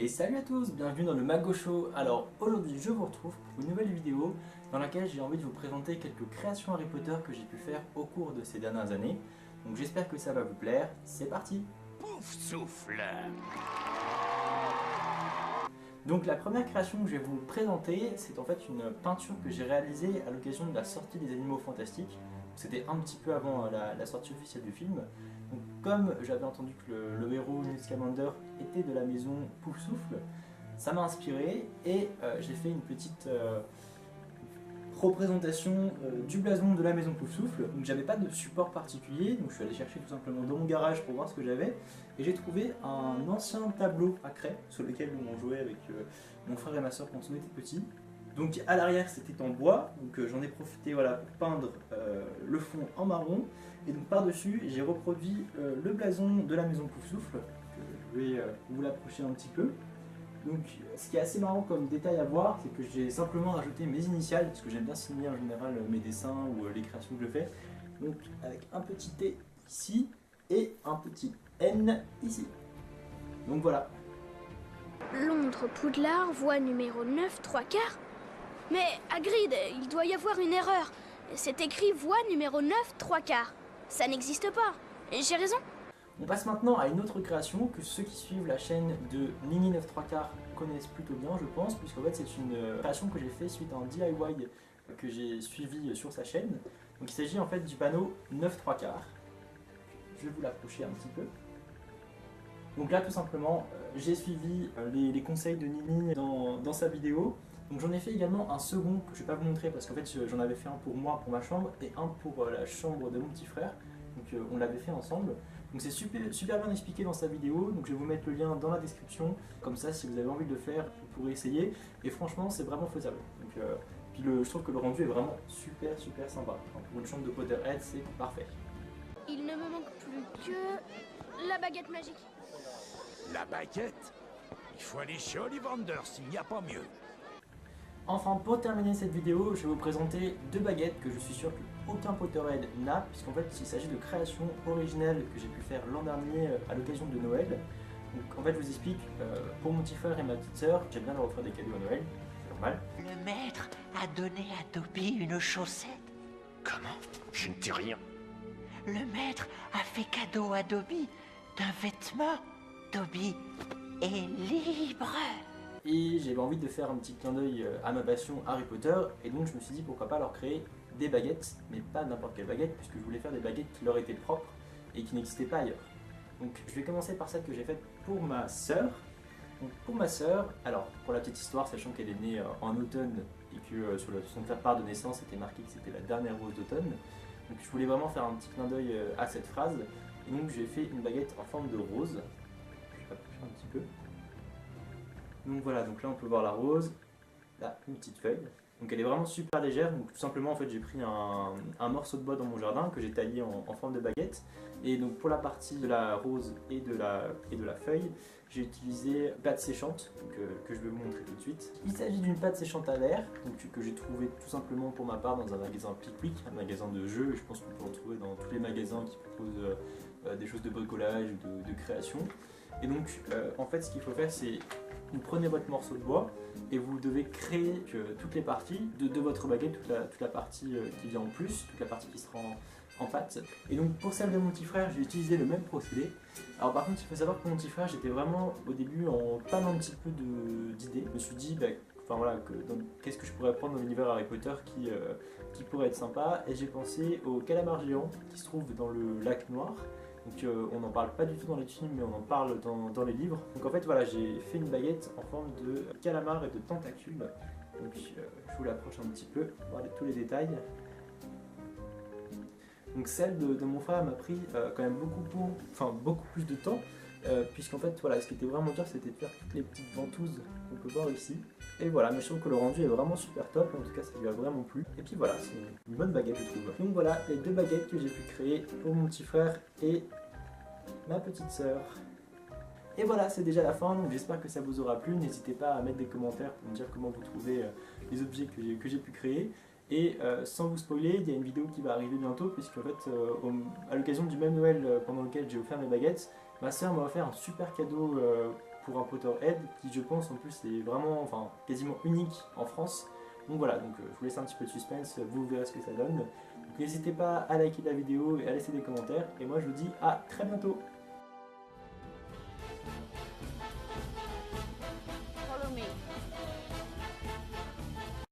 Et salut à tous, bienvenue dans le Mago Show. Alors aujourd'hui je vous retrouve pour une nouvelle vidéo dans laquelle j'ai envie de vous présenter quelques créations Harry Potter que j'ai pu faire au cours de ces dernières années. Donc j'espère que ça va vous plaire, c'est parti. Pouf souffle. Donc la première création que je vais vous présenter, c'est en fait une peinture que j'ai réalisée à l'occasion de la sortie des Animaux Fantastiques. C'était un petit peu avant la sortie officielle du film. Donc, comme j'avais entendu que le héros Newt Scamander était de la maison Poufsouffle, ça m'a inspiré et j'ai fait une petite représentation du blason de la maison Poufsouffle. Donc j'avais pas de support particulier, donc je suis allé chercher tout simplement dans mon garage pour voir ce que j'avais et j'ai trouvé un ancien tableau à craie sur lequel on jouait avec mon frère et ma soeur quand on était petits. Donc à l'arrière c'était en bois, donc j'en ai profité voilà, pour peindre le fond en marron. Et donc par-dessus j'ai reproduit le blason de la maison Poufsouffle, que je vais vous l'approcher un petit peu. Donc ce qui est assez marrant comme détail à voir, c'est que j'ai simplement rajouté mes initiales, parce que j'aime bien signer en général mes dessins ou les créations que je fais. Donc avec un petit T ici et un petit N ici. Donc voilà. Londres, Poudlard, voie numéro 9, 3/4. Mais Hagrid, il doit y avoir une erreur. C'est écrit voie numéro 9, 3/4. Ça n'existe pas. J'ai raison? On passe maintenant à une autre création que ceux qui suivent la chaîne de Nini 9 3/4 connaissent plutôt bien, je pense, puisqu'en fait c'est une création que j'ai fait suite à un DIY que j'ai suivi sur sa chaîne. Donc il s'agit en fait du panneau 9 3/4. Je vais vous l'approcher un petit peu. Donc là tout simplement, j'ai suivi les conseils de Nini dans sa vidéo. Donc j'en ai fait également un second que je ne vais pas vous montrer parce qu'en fait j'en avais fait un pour moi, pour ma chambre, et un pour la chambre de mon petit frère. Donc on l'avait fait ensemble. Donc c'est super bien expliqué dans sa vidéo, donc je vais vous mettre le lien dans la description. Comme ça, si vous avez envie de le faire, vous pourrez essayer. Et franchement, c'est vraiment faisable. Donc, puis je trouve que le rendu est vraiment super sympa. Enfin, pour une chambre de Potterhead, c'est parfait. Il ne me manque plus que la baguette magique. La baguette? Il faut aller chez Ollivander s'il n'y a pas mieux. Enfin, pour terminer cette vidéo, je vais vous présenter deux baguettes que je suis sûr qu'aucun Potterhead n'a, puisqu'en fait il s'agit de créations originales que j'ai pu faire l'an dernier à l'occasion de Noël. Donc en fait je vous explique, pour mon petit frère et ma petite sœur, j'aime bien leur offrir des cadeaux à Noël, c'est normal. Le maître a donné à Dobby une chaussette. Comment? Je ne dis rien. Le maître a fait cadeau à Dobby d'un vêtement. Dobby est libre. Et j'avais envie de faire un petit clin d'œil à ma passion Harry Potter, et donc je me suis dit pourquoi pas leur créer des baguettes, mais pas n'importe quelle baguette, puisque je voulais faire des baguettes qui leur étaient propres et qui n'existaient pas ailleurs. Donc je vais commencer par celle que j'ai faite pour ma sœur. Donc pour ma sœur, alors pour la petite histoire, sachant qu'elle est née en automne et que sur son faire-part de naissance c'était marqué que c'était la dernière rose d'automne, donc je voulais vraiment faire un petit clin d'œil à cette phrase, et donc j'ai fait une baguette en forme de rose. Je vais approcher un petit peu. Donc voilà, donc là on peut voir la rose, là une petite feuille. Donc elle est vraiment super légère, donc tout simplement en fait j'ai pris un morceau de bois dans mon jardin que j'ai taillé en forme de baguette. Et donc pour la partie de la rose et de la feuille, j'ai utilisé une pâte séchante que je vais vous montrer tout de suite. Il s'agit d'une pâte séchante à verre que j'ai trouvé tout simplement pour ma part dans un magasin Pickwick, un magasin de jeux. Je pense qu'on peut en trouver dans tous les magasins qui proposent des choses de bricolage ou de création. Et donc en fait ce qu'il faut faire, c'est vous prenez votre morceau de bois et vous devez créer toutes les parties de votre baguette, toute la partie qui vient en plus, toute la partie qui sera en pâte. Et donc pour celle de mon petit frère, j'ai utilisé le même procédé. Alors par contre, il faut savoir que pour mon petit frère, j'étais vraiment au début en panne un petit peu d'idées. Je me suis dit, enfin voilà, qu'est-ce que je pourrais prendre dans l'univers Harry Potter qui pourrait être sympa. Et j'ai pensé au calamar géant qui se trouve dans le lac noir. Donc on n'en parle pas du tout dans les films, mais on en parle dans les livres. Donc en fait voilà, j'ai fait une baguette en forme de calamar et de tentacule. Donc je vous l'approche un petit peu, voir tous les détails. Donc celle de mon frère m'a pris quand même beaucoup plus de temps, puisqu'en fait voilà, ce qui était vraiment dur, c'était de faire toutes les petites ventouses qu'on peut voir ici. Et voilà, mais je trouve que le rendu est vraiment super top, en tout cas ça lui a vraiment plu. Et puis voilà, c'est une bonne baguette je trouve. Donc voilà les deux baguettes que j'ai pu créer pour mon petit frère et ma petite sœur. Et voilà, c'est déjà la fin, donc j'espère que ça vous aura plu. N'hésitez pas à mettre des commentaires pour me dire comment vous trouvez les objets que j'ai pu créer. Et sans vous spoiler, il y a une vidéo qui va arriver bientôt, puisque en fait, à l'occasion du même Noël pendant lequel j'ai offert mes baguettes, ma soeur m'a offert un super cadeau pour un Potterhead qui je pense en plus est vraiment, enfin quasiment unique en France. Donc voilà, donc je vous laisse un petit peu de suspense, vous verrez ce que ça donne. Donc n'hésitez pas à liker la vidéo et à laisser des commentaires. Et moi je vous dis à très bientôt.